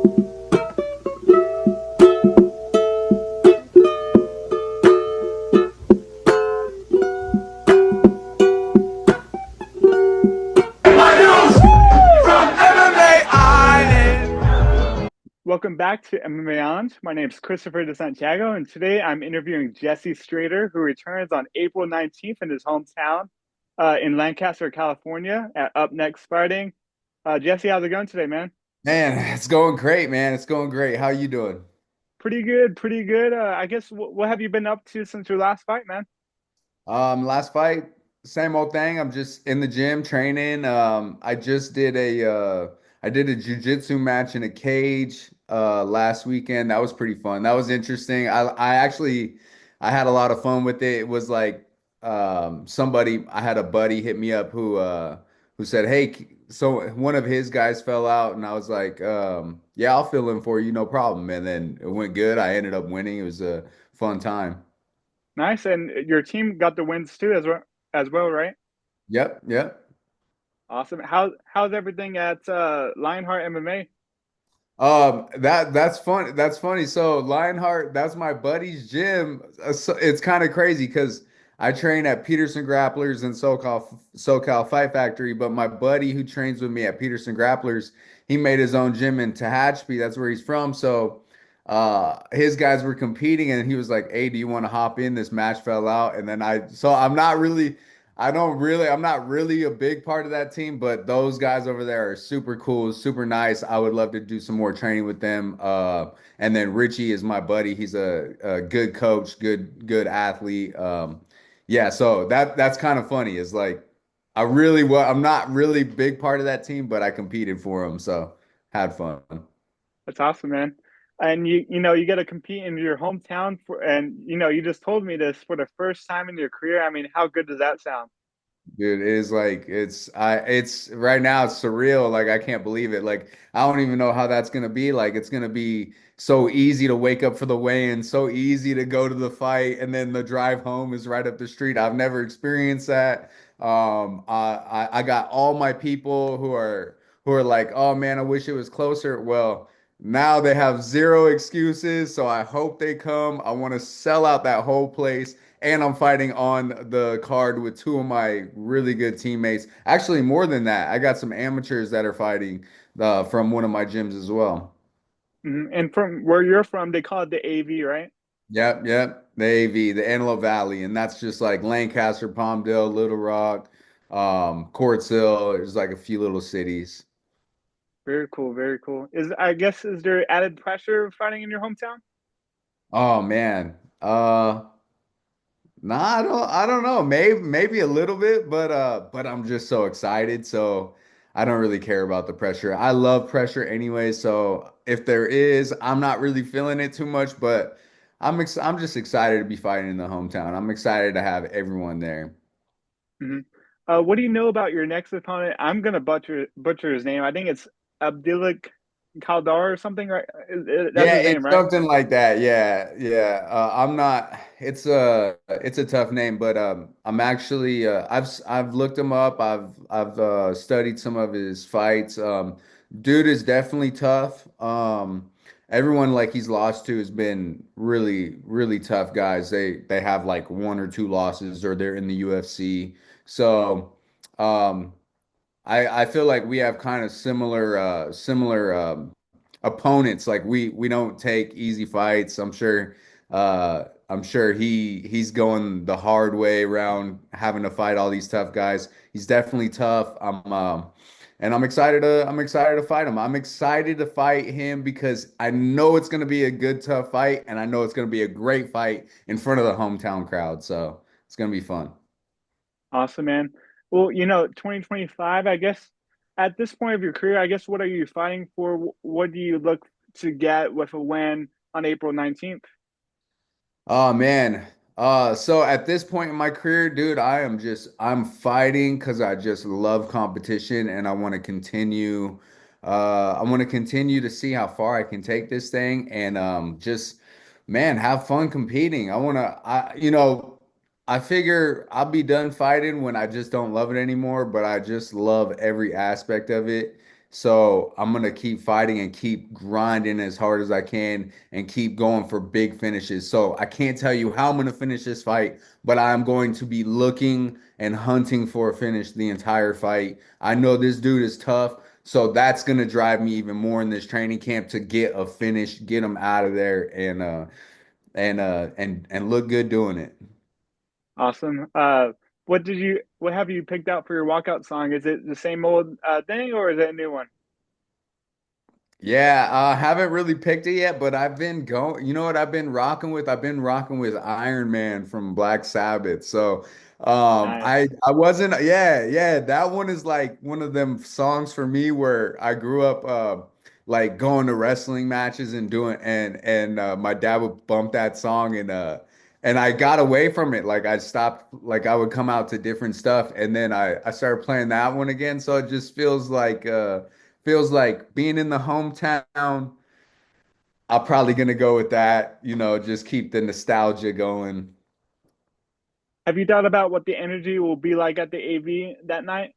From MMA Island. Welcome back to MMA Island. My name is Christopher de Santiago, and today I'm interviewing Jesse Strader, who returns on April 19th in his hometown in Lancaster, California, at Up Next Fighting. Jesse, how's it going today, man? Man, it's going great, man. It's going great. How you doing? Pretty good, pretty good. I guess what have you been up to since your last fight, man? Last fight, same old thing. I'm just in the gym training. I just did I did a jiu-jitsu match in a cage last weekend. That was pretty fun. That was interesting. I actually I had a lot of fun with it. It was like somebody I had a buddy hit me up who said, "Hey, so one of his guys fell out," and I was like, "Yeah, I'll fill in for you, no problem." And then it went good. I ended up winning. It was a fun time. Nice, and your team got the wins too, as well, right? Yep, yep. Awesome. How's everything at Lionheart MMA? That's fun. That's funny. So Lionheart, that's my buddy's gym. It's kind of crazy because I train at Peterson Grapplers and SoCal Fight Factory, but my buddy who trains with me at Peterson Grapplers, he made his own gym in Tehachapi. That's where he's from. So his guys were competing and he was like, "Hey, do you want to hop in? This match fell out." And then I'm not really I'm not really a big part of that team, but those guys over there are super cool, super nice. I would love to do some more training with them. And then Richie is my buddy. He's a good coach, good athlete. Yeah, so that's kind of funny. It's like I'm not really big part of that team, but I competed for them, so had fun. That's awesome, man. And you get to compete in your hometown and you just told me this for the first time in your career. I mean, how good does that sound? Dude, it is like it's right now it's surreal. Like I can't believe it. Like I don't even know how that's gonna be. Like it's gonna be so easy to wake up for the weigh-in, so easy to go to the fight, and then the drive home is right up the street. I've never experienced that. I got all my people who are like, oh man, I wish it was closer. Well, now they have zero excuses, so I hope they come. I want to sell out that whole place. And I'm fighting on the card with two of my really good teammates. Actually, more than that, I got some amateurs that are fighting from one of my gyms as well. And from where you're from, they call it the AV, right? Yep, yep. The AV, the Antelope Valley, and that's just like Lancaster, Palmdale, Little Rock, Quartz Hill. There's like a few little cities. Very cool, very cool. Is there added pressure fighting in your hometown? Oh man. Nah, I don't know. Maybe a little bit, but I'm just so excited. So I don't really care about the pressure. I love pressure anyway. So if there is, I'm not really feeling it too much, but I'm just excited to be fighting in the hometown. I'm excited to have everyone there. Hmm. What do you know about your next opponent? I'm gonna butcher his name. I think it's Abdilik Kaldar or something, right? That's Yeah, his name, it's right? something like that. Yeah, yeah. I'm not. It's a tough name, but I'm actually I've looked him up. I've studied some of his fights. Dude is definitely tough. Everyone like he's lost to has been really tough guys. They have like one or two losses, or they're in the UFC. So um, I feel like we have kind of similar opponents. Like we don't take easy fights. I'm sure he's going the hard way around having to fight all these tough guys. He's definitely tough. And I'm excited to fight him. I'm excited to fight him because I know it's going to be a good tough fight, and I know it's going to be a great fight in front of the hometown crowd. So it's going to be fun. Awesome, man. Well, 2025, I guess at this point of your career, I guess what are you fighting for? What do you look to get with a win on April 19th? Oh man. So at this point in my career, dude, I'm fighting because I just love competition and I want to continue to see how far I can take this thing and just man, have fun competing. I figure I'll be done fighting when I just don't love it anymore, but I just love every aspect of it. So I'm gonna keep fighting and keep grinding as hard as I can and keep going for big finishes. So I can't tell you how I'm gonna finish this fight, but I'm going to be looking and hunting for a finish the entire fight. I know this dude is tough, so that's gonna drive me even more in this training camp to get a finish, get him out of there, and look good doing it. Awesome. What have you picked out for your walkout song? Is it the same old thing or is it a new one? Yeah, I haven't really picked it yet, but I've been going. You know what I've been rocking with? I've been rocking with Iron Man from Black Sabbath. So, Nice. I wasn't. Yeah, yeah, that one is like one of them songs for me where I grew up, like going to wrestling matches and doing, and my dad would bump that song, and I got away from it. Like I stopped. Like I would come out to different stuff, and then I started playing that one again. So it just feels like being in the hometown. I'm probably gonna go with that, just keep the nostalgia going. Have you thought about what the energy will be like at the AV that night?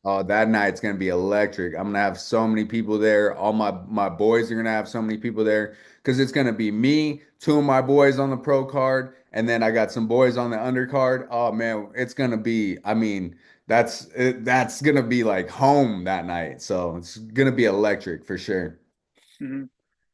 Oh, that night's gonna be electric. I'm gonna have so many people there. All my boys are gonna have so many people there because it's gonna be me, two of my boys on the pro card, and then I got some boys on the undercard. Oh man, it's gonna be. I mean, that's gonna be like home that night. So it's gonna be electric for sure. Hmm.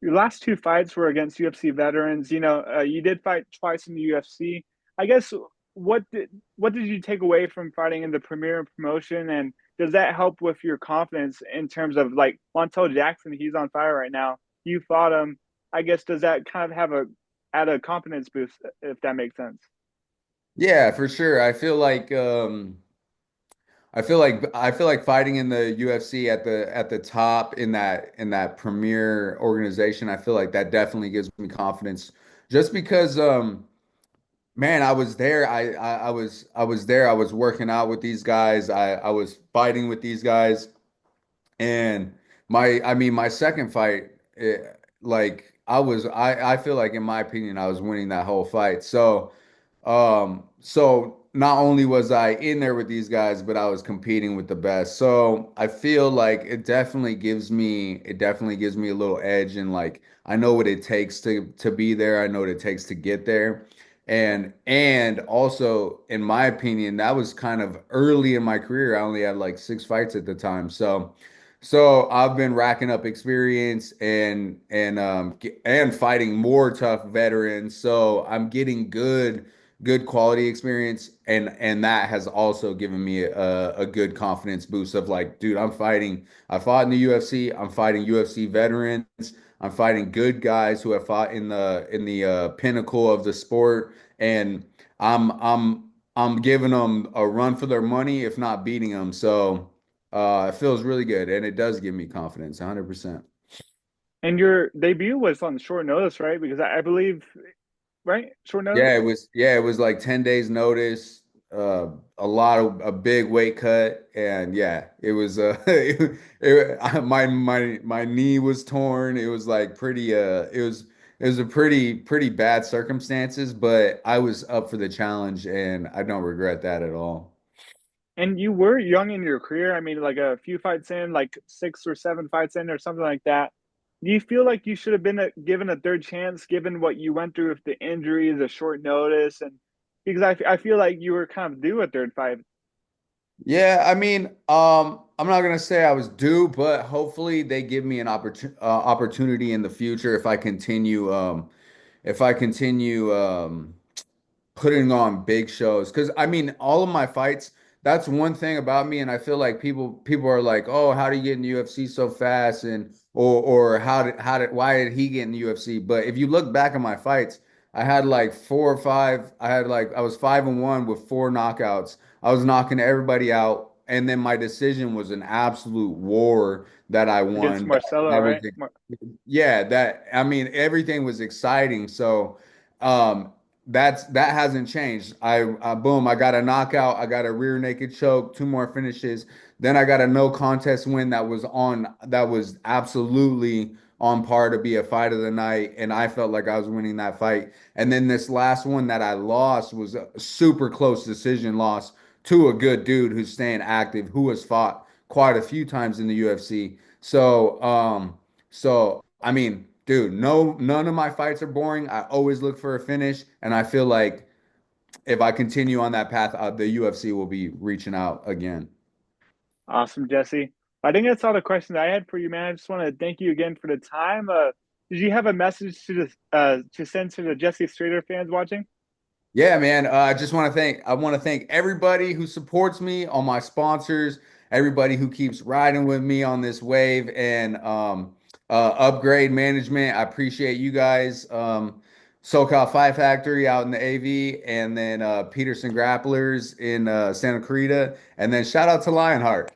Your last two fights were against UFC veterans. You did fight twice in the UFC. I guess what did what did you take away from fighting in the premier promotion, and does that help with your confidence in terms of like Montel Jackson? He's on fire right now. You fought him. I guess does that kind of have a add a confidence boost if that makes sense? Yeah, for sure. I feel like fighting in the UFC at the top in that premier organization, I feel like that definitely gives me confidence. Just because man, I was there. I was there. I was working out with these guys. I was fighting with these guys. And my second fight, like I feel like in my opinion, I was winning that whole fight. So not only was I in there with these guys, but I was competing with the best. So I feel like it definitely gives me a little edge, and like I know what it takes to be there. I know what it takes to get there. And also, in my opinion, that was kind of early in my career. I only had like 6 fights at the time. So I've been racking up experience and fighting more tough veterans. So I'm getting good quality experience, and that has also given me a good confidence boost of like, dude, I fought in the UFC. I'm fighting UFC veterans. I'm fighting good guys who have fought in the pinnacle of the sport, and I'm giving them a run for their money, if not beating them. So it feels really good, and it does give me confidence, 100%. And your debut was on short notice, right? Because I believe, right, short notice. Yeah, it was like 10 days notice, a big weight cut, and yeah, it was my knee was torn. It was like it was a pretty bad circumstances, but I was up for the challenge and I don't regret that at all. And you were young in your career. I mean, like a few fights in, like 6 or 7 fights in, or something like that. Do you feel like you should have been given a third chance, given what you went through with the injuries, the short notice, and because I feel like you were kind of due a third fight. Yeah, I mean, I'm not gonna say I was due, but hopefully they give me an opportunity in the future if I continue putting on big shows. Because I mean, all of my fights, that's one thing about me, and I feel like people are like, oh, how did you get in the UFC so fast, and or why did he get in the UFC? But if you look back at my fights, I had like 4 or 5. I was 5-1 with 4 knockouts. I was knocking everybody out, and then my decision was an absolute war that I Against won. Marcelo, That was right? yeah, that I mean everything was exciting. So um that hasn't changed. Boom, I got a knockout, I got a rear naked choke, 2 more finishes. Then I got a no contest win that was absolutely on par to be a fight of the night, and I felt like I was winning that fight. And then this last one that I lost was a super close decision loss to a good dude who's staying active, who has fought quite a few times in the UFC. So, I mean, dude, no, none of my fights are boring. I always look for a finish, and I feel like if I continue on that path, the UFC will be reaching out again. Awesome, Jesse. I think that's all the questions I had for you, man. I just want to thank you again for the time. Did you have a message to send to the Jesse Strader fans watching? Yeah, man. I want to thank everybody who supports me, all my sponsors, everybody who keeps riding with me on this wave, and Upgrade Management. I appreciate you guys. SoCal Fight Factory out in the AV, and then Peterson Grapplers in Santa Clarita, and then shout out to Lionheart.